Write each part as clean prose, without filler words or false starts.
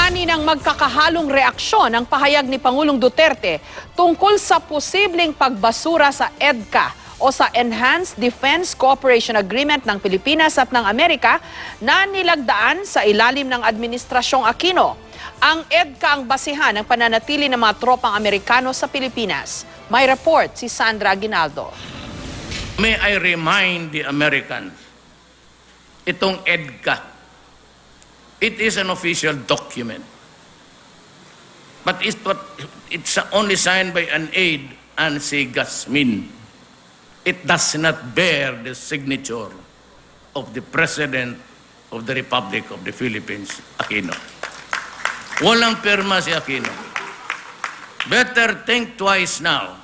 Kaninang magkakahalong reaksyon ang pahayag ni Pangulong Duterte tungkol sa posibleng pagbasura sa EDCA o sa Enhanced Defense Cooperation Agreement ng Pilipinas at ng Amerika na nilagdaan sa ilalim ng Administrasyong Aquino. Ang EDCA ang basihan ng pananatili ng mga tropang Amerikano sa Pilipinas. May report si Sandra Aguinaldo. May I remind the Americans, itong EDCA, it is an official document. But it's only signed by an aide, Ansi Gasmin. It does not bear the signature of the President of the Republic of the Philippines, Aquino. Walang pirma si Aquino. Better think twice now,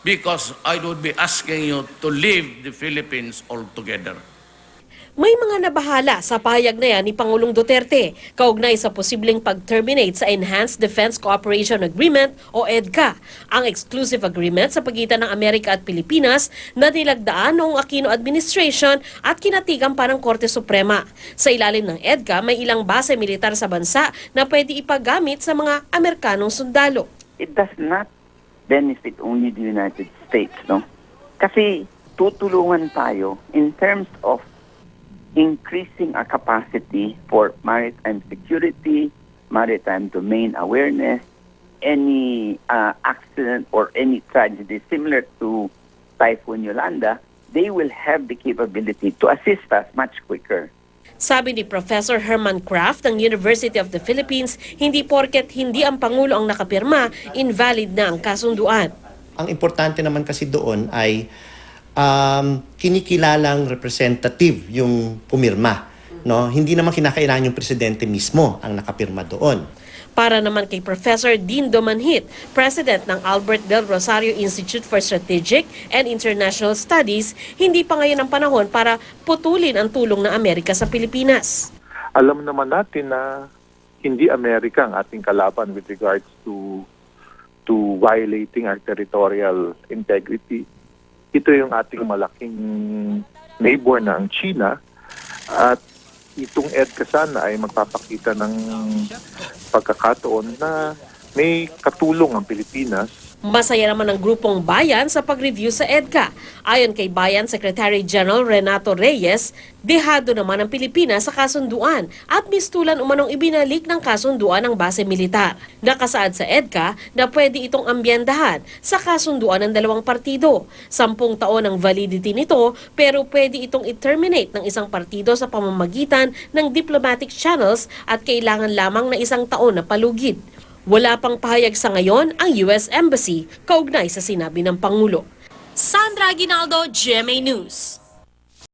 because I would be asking you to leave the Philippines altogether. May mga nabahala sa pahayag na yan ni Pangulong Duterte kaugnay sa posibleng pag-terminate sa Enhanced Defense Cooperation Agreement o EDCA, ang exclusive agreement sa pagitan ng Amerika at Pilipinas na nilagdaan noong Aquino administration at kinatigan pa ng Korte Suprema. Sa ilalim ng EDCA, may ilang base militar sa bansa na pwede ipagamit sa mga Amerikanong sundalo. It does not benefit only the United States, no? Kasi tutulungan tayo in terms of increasing our capacity for maritime security, maritime domain awareness, any accident or any tragedy similar to Typhoon Yolanda, they will have the capability to assist us much quicker. Sabi ni Professor Herman Kraft ng University of the Philippines, hindi porket hindi ang Pangulo ang nakapirma, invalid na ang kasunduan. Ang importante naman kasi doon ay kinikilalang representative yung pumirma. No? Hindi naman kinakailangan yung presidente mismo ang nakapirma doon. Para naman kay Professor Dean Domanhit, President ng Albert Del Rosario Institute for Strategic and International Studies, hindi pa ngayon ang panahon para putulin ang tulong ng Amerika sa Pilipinas. Alam naman natin na hindi Amerika ang ating kalaban with regards to violating our territorial integrity. Ito yung ating malaking neighbor na ang China, at itong EDCA sana ay magpapakita ng pagkakataon na may katulong ang Pilipinas. Masaya naman ang grupong Bayan sa pag-review sa EDCA. Ayon kay Bayan Secretary General Renato Reyes, dehado naman ang Pilipinas sa kasunduan at mistulan umanong ibinalik ng kasunduan ng base militar. Nakasaad sa EDCA na pwede itong ambyendahan sa kasunduan ng dalawang partido. 10 taon ang validity nito, pero pwede itong i-terminate ng isang partido sa pamamagitan ng diplomatic channels at kailangan lamang na 1 taon na palugid. Wala pang pahayag sa ngayon ang US Embassy kaugnay sa sinabi ng Pangulo. Sandra Aguinaldo, GMA News.